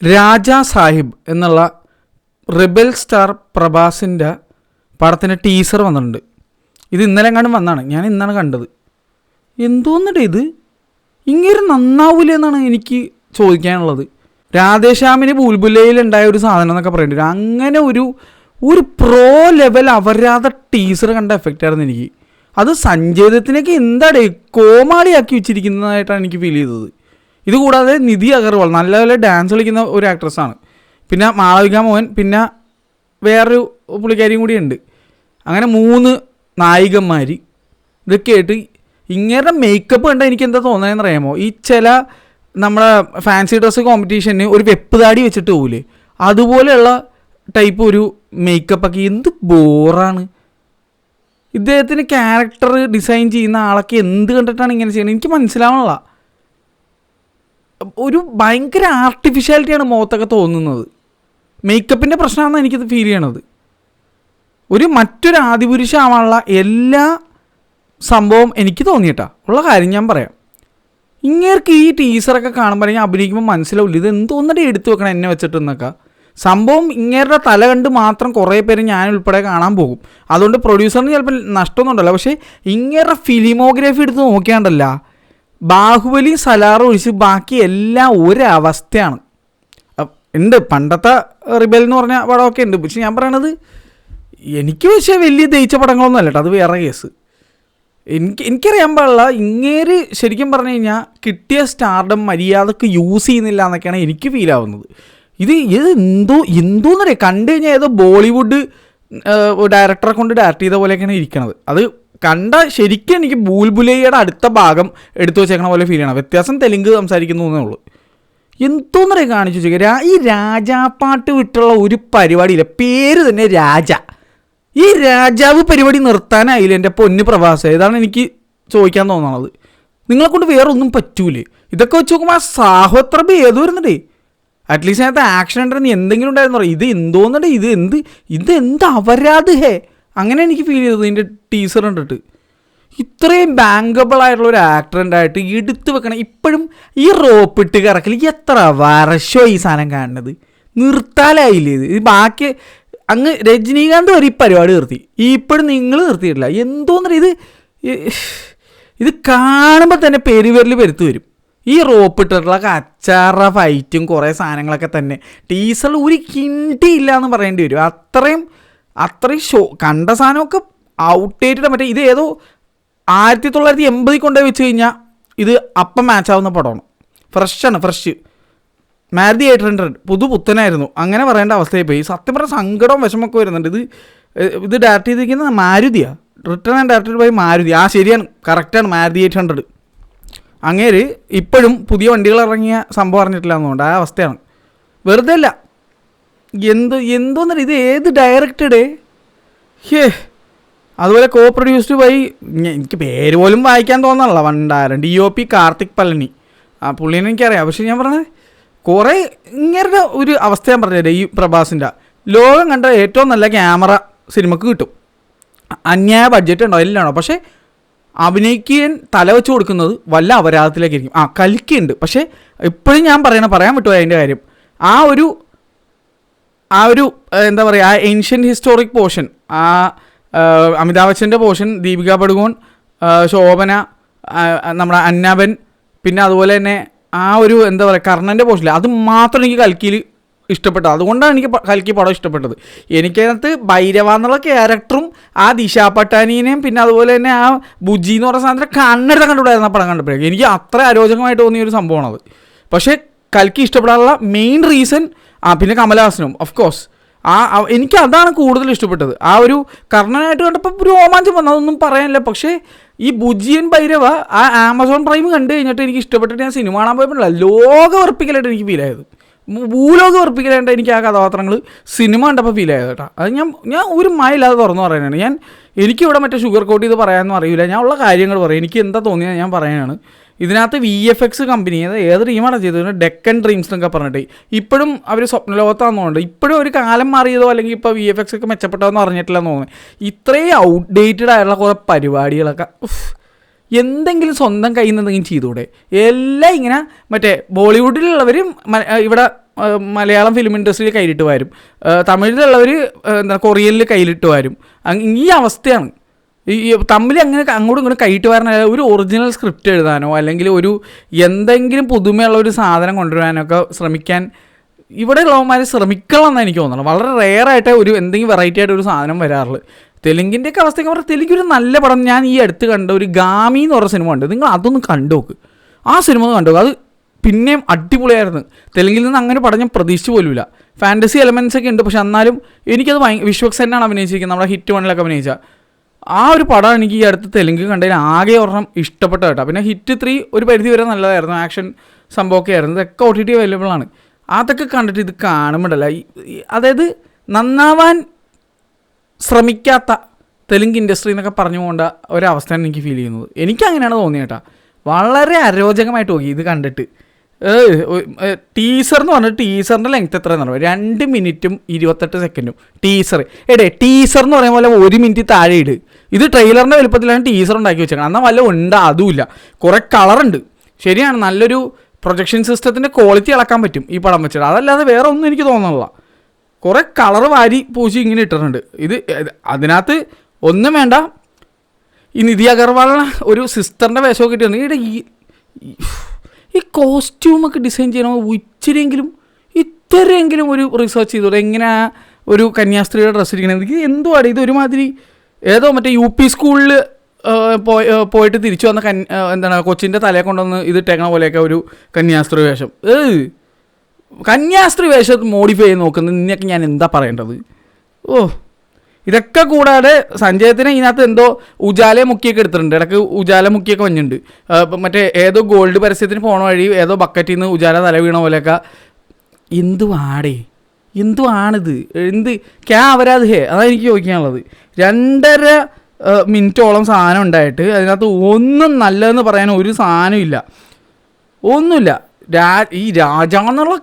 രാജാ സാഹിബ് എന്നുള്ള rebel star പ്രഭാസിൻ്റെ പടത്തിൻ്റെ teaser വന്നിട്ടുണ്ട്. ഇത് ഇന്നലെ എങ്ങാണ്ടും വന്നാണ്, ഞാൻ ഇന്നാണ് കണ്ടത്. എന്തോന്നിട്ട് ഇത് ഇങ്ങനെ നന്നാവൂല എന്നാണ് എനിക്ക് ചോദിക്കാനുള്ളത്. രാധേശ്യാമിന് ബുൽബുലയിലുണ്ടായ ഒരു സാധനം എന്നൊക്കെ പറയേണ്ടി വരും. അങ്ങനെ ഒരു പ്രോ ലെവൽ അവരാതെ ടീസർ കണ്ട എഫക്റ്റ് ആയിരുന്നു എനിക്ക്. അത് സഞ്ജയ് എന്താണ് കോമാളിയാക്കി വെച്ചിരിക്കുന്നതായിട്ടാണ് എനിക്ക് ഫീൽ ചെയ്തത്. ഇതുകൂടാതെ നിധി അഗർവാൾ നല്ല ഡാൻസ് കളിക്കുന്ന ഒരു ആക്ട്രസ്സാണ്. പിന്നെ മാളവിക മോഹൻ, പിന്നെ വേറൊരു പുള്ളിക്കാരിയും കൂടി ഉണ്ട്. അങ്ങനെ 3 നായികന്മാർ. ഇതൊക്കെ ആയിട്ട് ഇങ്ങനെ മേക്കപ്പ് കണ്ടാൽ എനിക്ക് എന്താ തോന്നുന്നതെന്ന് അറിയാമോ, ഈ ചില നമ്മളെ ഫാൻസി ഡ്രസ്സ് കോമ്പറ്റീഷന് ഒരു വെപ്പ് താടി വെച്ചിട്ട് പോകില്ലേ, അതുപോലെയുള്ള ടൈപ്പ് ഒരു മേക്കപ്പൊക്കെ. എന്ത് ബോറാണ്. ഇദ്ദേഹത്തിന് ക്യാരക്ടർ ഡിസൈൻ ചെയ്യുന്ന ആളൊക്കെ എന്ത് കണ്ടിട്ടാണ് ഇങ്ങനെ ചെയ്യുന്നത് എനിക്ക് മനസ്സിലാവണില്ല. ഒരു ഭയങ്കര ആർട്ടിഫിഷ്യാലിറ്റിയാണ് മുഖത്തൊക്കെ തോന്നുന്നത്. മേക്കപ്പിൻ്റെ പ്രശ്നമാണെന്ന് എനിക്കത് ഫീൽ ചെയ്യണത്. മറ്റൊരു ആദിപുരുഷ ആവാനുള്ള എല്ലാ സംഭവം എനിക്ക് തോന്നിയിട്ടാ ഉള്ള കാര്യം ഞാൻ പറയാം. ഇങ്ങേർക്ക് ഈ ടീസറൊക്കെ കാണുമ്പോൾ അല്ലെങ്കിൽ അഭിനയിക്കുമ്പോൾ മനസ്സിലാവില്ല ഇത് എന്തോന്നിട്ട് എടുത്തു വെക്കണം എന്നെ വെച്ചിട്ടെന്നൊക്കെ. സംഭവം ഇങ്ങേരുടെ തല കണ്ട് മാത്രം കുറേ പേര് ഞാൻ ഉൾപ്പെടെ കാണാൻ പോകും. അതുകൊണ്ട് പ്രൊഡ്യൂസറിന് ചിലപ്പോൾ നഷ്ടമൊന്നും ഉണ്ടല്ലോ. പക്ഷേ ഇങ്ങേരുടെ ഫിലിമോഗ്രാഫി എടുത്ത് നോക്കിയാണ്ടല്ല, ബാഹുബലി സലാർ ഒഴിച്ച് ബാക്കി എല്ലാം ഒരവസ്ഥയാണ്. ഉണ്ട് പണ്ടത്തെ റിബൽ എന്ന് പറഞ്ഞ പടമൊക്കെ ഉണ്ട്. പക്ഷെ ഞാൻ പറയണത് എനിക്ക് പക്ഷേ വലിയ ദയിച്ച പടങ്ങളൊന്നും അല്ല കേട്ടോ, അത് വേറെ കേസ്. എനിക്കറിയാൻ പാടില്ല, ഇങ്ങേര് ശരിക്കും പറഞ്ഞു കഴിഞ്ഞാൽ കിട്ടിയ സ്റ്റാർഡം മര്യാദക്ക് യൂസ് ചെയ്യുന്നില്ല എന്നൊക്കെയാണ് എനിക്ക് ഫീൽ ആവുന്നത്. ഇത് എന്തോന്നറിയാം, കണ്ടു കഴിഞ്ഞാൽ ഏതോ ബോളിവുഡ് ഡയറക്ടറെ കൊണ്ട് ഡയറക്റ്റ് ചെയ്ത പോലെയൊക്കെയാണ് ഇരിക്കണത്. അത് കണ്ട ശരിക്കും എനിക്ക് ബുൽബുലയുടെ അടുത്ത ഭാഗം എടുത്തു വെച്ചേക്കണ പോലെ ഫീൽ ചെയ്യണം. വ്യത്യാസം തെലുങ്ക് സംസാരിക്കുന്നു എന്നേ ഉള്ളൂ. എന്തോന്നറിയാം കാണിച്ചു വെച്ചേക്കുക. ഈ രാജാപ്പാട്ട് വിട്ടുള്ള ഒരു പരിപാടിയില്ല, പേര് തന്നെ രാജ. ഈ രാജാവ് പരിപാടി നിർത്താനായില്ല എൻ്റെ പൊന്ന് പ്രഭാസ്. ഇതാണ് എനിക്ക് ചോദിക്കാൻ തോന്നണത്. നിങ്ങളെ കൊണ്ട് വേറെ ഒന്നും പറ്റൂലേ? ഇതൊക്കെ വെച്ച് നോക്കുമ്പോൾ ആ സാഹു എത്ര ഭേദം വരുന്നുണ്ടേ. അറ്റ്ലീസ്റ്റ് അതിനകത്ത് ആക്ഷൻ ഉണ്ടെന്ന് എന്തെങ്കിലും ഉണ്ടായിരുന്നു പറയും. ഇത് എന്തോന്നുണ്ട്, ഇത് അവരാത് ഹേ, അങ്ങനെ എനിക്ക് ഫീൽ ചെയ്തത് ഇതിൻ്റെ ടീസർ കണ്ടിട്ട്. ഇത്രയും ബാങ്കബിളായിട്ടുള്ള ഒരു ആക്ടർ ഉണ്ടായിട്ട് എടുത്ത് വെക്കണം. ഇപ്പോഴും ഈ റോപ്പിട്ട് കറക്കൽ എത്ര വർഷമോ ഈ സാധനം കാണുന്നത്, നിർത്താലായില്ലേ ഇത്? ബാക്കി അങ്ങ് രജനീകാന്ത് വരെ ഈ പരിപാടി നിർത്തി, ഇപ്പോഴും നിങ്ങൾ നിർത്തിയിട്ടില്ല. എന്തോന്നറിയ ഇത് കാണുമ്പോൾ തന്നെ പെരുവിരൽ പെരുത്ത് വരും. ഈ റോപ്പിട്ടിട്ടുള്ള കച്ചാറ ഫൈറ്റും കുറേ സാധനങ്ങളൊക്കെ തന്നെ ടീസറിൽ ഒരു കിണ്ടിയില്ല എന്ന് പറയേണ്ടി വരും. അത്രയും കണ്ട സാധനമൊക്കെ ഔട്ട്ഡേറ്റഡ്. മറ്റേ ഇത് ഏതോ 1980 കൊണ്ടുപോയി വെച്ച് കഴിഞ്ഞാൽ ഇത് അപ്പം മാച്ചാവുന്ന പടമാണ്. ഫ്രഷ് മാരുതി 800 പുത്തനായിരുന്നു, അങ്ങനെ പറയേണ്ട അവസ്ഥയിൽ പോയി. സത്യം പറഞ്ഞാൽ സങ്കടവും വിഷമൊക്കെ വരുന്നുണ്ട്. ഇത് ഡയറക്റ്റ് ചെയ്തിരിക്കുന്നത് മാരുതിയാണ്, written and directed by Maruthi. ശരിയാണ്, കറക്റ്റാണ്, മാരുതി 800. അങ്ങേര് ഇപ്പോഴും പുതിയ വണ്ടികൾ ഇറങ്ങിയ സംഭവം അറിഞ്ഞിട്ടില്ല എന്നുകൊണ്ട് ആ അവസ്ഥയാണ്. വെറുതെ അല്ല, എന്തോന്നല്ല ഇത് ഏത് ഡയറക്റ്റഡ് അതുപോലെ കോ പ്രൊഡ്യൂസ്ഡ് ബൈ, എനിക്ക് പേര് പോലും വായിക്കാൻ തോന്നണല്ലോ, വണ്ടാരം DOP കാർത്തിക് പളനി. പുള്ളീനെ എനിക്കറിയാം. പക്ഷെ ഞാൻ പറഞ്ഞത് കുറേ ഇങ്ങനെ ഒരു അവസ്ഥ ഞാൻ പറഞ്ഞത്. ഈ പ്രഭാസിൻ്റെ ലോകം കണ്ട ഏറ്റവും നല്ല ക്യാമറ സിനിമക്ക് കിട്ടും, അന്യായ ബഡ്ജറ്റ് ഉണ്ടോ എല്ലാം ഉണ്ടോ, പക്ഷേ അഭിനയിക്കാൻ തല വെച്ച് കൊടുക്കുന്നത് വല്ല അപരാധത്തിലേക്കായിരിക്കും. കലിക്കുണ്ട്. പക്ഷേ ഇപ്പോഴും ഞാൻ പറയാൻ വിട്ടുപോയി അതിൻ്റെ കാര്യം. ആ ഒരു എന്താ പറയുക, ആ ഏൻഷ്യൻ്റ് ഹിസ്റ്റോറിക് പോർഷൻ, അമിതാഭ് ബച്ചൻ്റെ പോർഷൻ, ദീപിക പടുകോൺ, ശോഭന, നമ്മുടെ അന്നാബൻ, പിന്നെ അതുപോലെ തന്നെ ഒരു എന്താ പറയുക കർണൻ്റെ പോർഷനില്ല, അത് മാത്രം എനിക്ക് കൽക്കിയിൽ ഇഷ്ടപ്പെട്ടത്. അതുകൊണ്ടാണ് എനിക്ക് കൽക്കി പടം ഇഷ്ടപ്പെട്ടത്. എനിക്കതിനകത്ത് ഭൈരവ എന്നുള്ള ക്യാരക്ടറും ആ ദിശ പട്ടാനീനെയും പിന്നെ അതുപോലെ തന്നെ ആ ബുജി എന്ന് പറഞ്ഞ സാധനത്തിൻ്റെ കണ്ണെടുത്ത കണ്ടുകൂടായിരുന്നു ആ പടം കണ്ടപ്പോഴേക്കും. എനിക്ക് അത്ര അരോചകമായിട്ട് തോന്നിയൊരു സംഭവമാണത്. പക്ഷേ കൽക്കി ഇഷ്ടപ്പെടാനുള്ള മെയിൻ റീസൺ പിന്നെ കമലഹാസനും ഓഫ് കോഴ്സ്. എനിക്ക് അതാണ് കൂടുതൽ ഇഷ്ടപ്പെട്ടത്. ഒരു കർണനായിട്ട് കണ്ടപ്പോൾ രോമാഞ്ചം വന്നു, അതൊന്നും പറയാനില്ല. പക്ഷേ ഈ ബുജിയൻ ഭൈരവ ആമസോൺ പ്രൈം കണ്ടു കഴിഞ്ഞിട്ട് എനിക്ക് ഇഷ്ടപ്പെട്ടിട്ട് ഞാൻ സിനിമ കാണാൻ പോയപ്പോഴല്ല, ലോകവർപ്പിക്കലായിട്ട് എനിക്ക് ഫീൽ ആയത്. ഭൂലോകവർപ്പിക്കലായിട്ട് എനിക്ക് ആ കഥാപാത്രങ്ങൾ സിനിമ കണ്ടപ്പോൾ ഫീൽ ആയത് കേട്ടോ. അത് ഞാൻ ഒരു മയില്ലാതെ തുറന്നു പറയാനാണ്. എനിക്കിവിടെ മറ്റേ ഷുഗർ കോട്ട് ചെയ്ത് പറയാനൊന്നും അറിയില്ല. ഞാൻ ഉള്ള കാര്യങ്ങൾ പറയും, എനിക്ക് എന്താ തോന്നിയത് ഞാൻ പറയാനാണ്. ഇതിനകത്ത് VFX കമ്പനി ഏത് ടീമാണ് ചെയ്തത്, ഡെക്കൻ ഡ്രീംസ് എന്നൊക്കെ പറഞ്ഞിട്ട് ഇപ്പോഴും അവർ സ്വപ്നലോകത്താണെന്നുണ്ട്. ഇപ്പോഴും ഒരു കാലം മാറിയതോ അല്ലെങ്കിൽ ഇപ്പോൾ VFX ഒക്കെ മെച്ചപ്പെട്ടതെന്ന് അറിഞ്ഞിട്ടില്ലെന്ന് തോന്നുന്നത്. ഇത്രയും ഔട്ട്ഡേറ്റഡ് ആയിട്ടുള്ള കുറേ പരിപാടികളൊക്കെ എന്തെങ്കിലും സ്വന്തം കയ്യിൽ നിന്ന് എന്തെങ്കിലും ചെയ്തുകൂടെ? എല്ലാം ഇങ്ങനെ മറ്റേ ബോളിവുഡിലുള്ളവർ ഇവിടെ മലയാളം ഫിലിം ഇൻഡസ്ട്രിയിൽ കയ്യിലിട്ട് വരും, തമിഴിലുള്ളവർ കൊറിയനിൽ കയ്യിലിട്ട് വരും. ഈ അവസ്ഥയാണ്. ഈ തമ്മിൽ അങ്ങനെ അങ്ങോട്ടും ഇങ്ങോട്ടും കൈയിട്ട് വരാനല്ല, ഒരു ഒറിജിനൽ സ്ക്രിപ്റ്റ് എഴുതാനോ അല്ലെങ്കിൽ ഒരു എന്തെങ്കിലും പുതുമയുള്ള ഒരു സാധനം കൊണ്ടുവരാനോ ഒക്കെ ശ്രമിക്കാൻ ഇവിടെ ഉള്ളവന്മാർ ശ്രമിക്കണം എന്നാണ് എനിക്ക് തോന്നുന്നത്. വളരെ റെയറായിട്ട് ഒരു എന്തെങ്കിലും വെറൈറ്റി ആയിട്ട് ഒരു സാധനം വരാറുള്ളൂ. തെലുങ്കിൻ്റെയൊക്കെ അവസ്ഥയൊക്കെ പറഞ്ഞാൽ തെലുങ്കൊരു നല്ല പടം ഞാൻ ഈ അടുത്ത് കണ്ട ഒരു ഗാമി എന്ന് പറഞ്ഞ സിനിമ ഉണ്ട്. നിങ്ങൾ അതൊന്ന് കണ്ടു നോക്ക്, ആ സിനിമ ഒന്ന് കണ്ടു നോക്ക്. അത് പിന്നെയും അടിപൊളിയായിരുന്നു. തെലുങ്കിൽ നിന്ന് അങ്ങനെ പടം ഞാൻ പ്രതീക്ഷിച്ച് പോലുമില്ല. ഫാൻറ്റസി എലമെൻറ്റ്സ് ഒക്കെ ഉണ്ട്, പക്ഷെ എന്നാലും എനിക്കത് വിശ്വക് സെന്നാണ് അഭിനയിച്ചിരിക്കുന്നത്, നമ്മുടെ ഹിറ്റ് 1 അഭിനയിച്ച ആ ഒരു പടം എനിക്ക് ഈ അടുത്ത് തെലുങ്ക് കണ്ടതിൽ ആകെ ഒരെണ്ണം ഇഷ്ടപ്പെട്ട കേട്ടോ. പിന്നെ ഹിറ്റ് 3 ഒരു പരിധി വരെ നല്ലതായിരുന്നു, ആക്ഷൻ സംഭവമൊക്കെ ആയിരുന്നു. ഇതൊക്കെ OTT അവൈലബിൾ ആണ്. അതൊക്കെ കണ്ടിട്ട് ഇത് കാണുമ്പോഴല്ല, അതായത് നന്നാവാൻ ശ്രമിക്കാത്ത തെലുങ്ക് ഇൻഡസ്ട്രി എന്നൊക്കെ പറഞ്ഞു പോകേണ്ട ഒരവസ്ഥയാണ് എനിക്ക് ഫീൽ ചെയ്യുന്നത്. എനിക്കങ്ങനെയാണ് തോന്നിയത് കേട്ടോ. വളരെ അരോചകമായിട്ട് നോക്കി ഇത് കണ്ടിട്ട്. ടീസർ എന്ന് പറഞ്ഞിട്ട് ടീസറിൻ്റെ ലെങ്ത് എത്രയെന്ന് പറയുക, 2 മിനിറ്റും 28 സെക്കൻഡും ടീസർ. ടീസർ എന്ന് പറയുന്ന പോലെ 1 മിനിറ്റ് താഴെ ഇട്. ഇത് ട്രെയിലറിൻ്റെ വലുപ്പത്തിലാണ് ടീസർ ഉണ്ടാക്കി വെച്ചേക്കണം. എന്നാൽ വല്ല ഉണ്ട് അതുമില്ല. കുറേ കളറുണ്ട്, ശരിയാണ്, നല്ലൊരു പ്രൊജക്ഷൻ സിസ്റ്റത്തിൻ്റെ ക്വാളിറ്റി അളക്കാൻ പറ്റും ഈ പടം വെച്ചിട്ട്. അതല്ലാതെ വേറെ ഒന്നും എനിക്ക് തോന്നുന്നില്ല. കുറേ കളർ വാരി പൂശി ഇങ്ങനെ ഇട്ടിട്ടുണ്ട്. ഇത് അതിനകത്ത് ഒന്നും വേണ്ട, ഈ നിധി അഗർവാളിന് ഒരു സിസ്റ്ററിൻ്റെ വേഷമൊക്കെ ഇട്ടിട്ടുണ്ട്. ഈ കോസ്റ്റ്യൂമൊക്കെ ഡിസൈൻ ചെയ്യണമെങ്കിൽ ഇച്ചിരിയെങ്കിലും ഇത്രയെങ്കിലും ഒരു റിസർച്ച് ചെയ്തോളൂ. എങ്ങനെയാണ് ഒരു കന്യാസ്ത്രീയുടെ ഡ്രസ്സ് ഇരിക്കണത്? എനിക്ക് എന്തുവാണ് ഇത്? ഒരുമാതിരി ഏതോ മറ്റേ UP സ്കൂളിൽ പോയിട്ട് തിരിച്ചു വന്ന എന്താണ് കൊച്ചിൻ്റെ തലയെ കൊണ്ടുവന്ന് ഇത് ഇട്ടേക്കണ പോലെയൊക്കെ ഒരു കന്യാസ്ത്രീ വേഷം. കന്യാസ്ത്രീ വേഷം മോഡിഫൈ ചെയ്ത് നോക്കുന്നത് നിന്നൊക്കെ ഞാൻ എന്താ പറയേണ്ടത്? ഇതൊക്കെ കൂടാതെ സഞ്ജയത്തിന് ഇതിനകത്ത് എന്തോ ഉജാല മുക്കിയൊക്കെ എടുത്തിട്ടുണ്ട്. ഇടയ്ക്ക് ഉജാല മുക്കിയൊക്കെ വന്നിട്ടുണ്ട്. മറ്റേ ഏതോ ഗോൾഡ് പരസ്യത്തിന് പോണ വഴി ഏതോ ബക്കറ്റിൽ നിന്ന് ഉജാല തല വീണ പോലെയൊക്കെ. എന്തുവാണിത്? ക്യാ അവരാത് ഹേ? അതാണ് എനിക്ക് ചോദിക്കാനുള്ളത്. 2.5 മിനിറ്റോളം സാധനം ഉണ്ടായിട്ട് അതിനകത്ത് ഒന്നും നല്ലതെന്ന് പറയാൻ ഒരു സാധനം ഇല്ല, ഒന്നുമില്ല. ഈ രാജാന്നുള്ള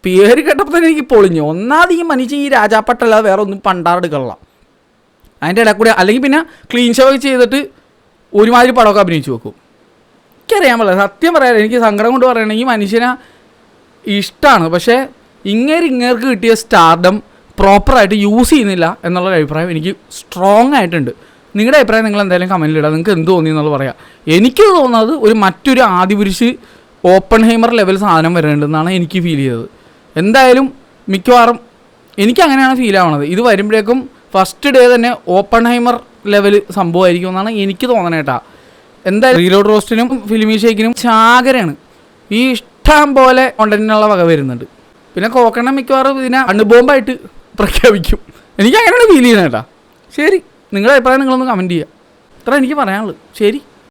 പേര് കേട്ടപ്പോൾ തന്നെ എനിക്ക് പൊളിഞ്ഞു. ഒന്നാമത് ഈ മനുഷ്യൻ ഈ രാജാപ്പട്ടല്ലാതെ വേറെ ഒന്നും പണ്ടാറെടുക്കണില്ല. അതിൻ്റെ ഇടയിൽ കൂടെ അല്ലെങ്കിൽ പിന്നെ ക്ലീൻ ഷോ ചെയ്തിട്ട് ഒരുമാതിരി പടമൊക്കെ അഭിനയിച്ച് വെക്കും. എനിക്കറിയാൻ പറ്റില്ല, സത്യം പറയാം. എനിക്ക് സങ്കടം കൊണ്ട് പറയണമെങ്കിൽ ഈ മനുഷ്യനെ ഇഷ്ടമാണ്, പക്ഷേ ഇങ്ങേർക്ക് കിട്ടിയ സ്റ്റാർഡം പ്രോപ്പറായിട്ട് യൂസ് ചെയ്യുന്നില്ല എന്നുള്ളൊരു അഭിപ്രായം എനിക്ക് സ്ട്രോങ് ആയിട്ടുണ്ട്. നിങ്ങളുടെ അഭിപ്രായം നിങ്ങൾ എന്തായാലും കമൻറ്റിലിടാം. നിങ്ങൾക്ക് എന്ത് തോന്നി എന്നുള്ളത് പറയാം. എനിക്ക് തോന്നുന്നത് മറ്റൊരു ആദിപുരുഷ് ഓപ്പൺഹൈമർ ലെവൽ സാധനം വരേണ്ടതെന്നാണ് എനിക്ക് ഫീൽ ചെയ്തത്. എന്തായാലും മിക്കവാറും എനിക്കങ്ങനെയാണ് ഫീൽ ആവണത്. ഇത് വരുമ്പോഴേക്കും ഫസ്റ്റ് ഡേ തന്നെ ഓപ്പൺഹൈമർ ലെവൽ സംഭവമായിരിക്കും എന്നാണ് എനിക്ക് തോന്നണേട്ടാ. എന്തായാലും റീലോഡ് റോസ്റ്റിനും ഫിലിമി ഷേക്കിനും ചാകരയാണ്. ഈ ഇഷ്ടം പോലെ കോണ്ടന്റിനുള്ള വക വരുന്നുണ്ട്. പിന്നെ കോക്കണ്ണ മിക്കവാറും ഇതിനെ അണുബോംബായിട്ട് പ്രഖ്യാപിക്കും. എനിക്കങ്ങനെയാണ് ഫീൽ ചെയ്യണേട്ടാ. ശരി, നിങ്ങളുടെ അഭിപ്രായം നിങ്ങളൊന്ന് കമൻറ്റ് ചെയ്യുക. ഇത്ര എനിക്ക് പറയാനുള്ളൂ. ശരി.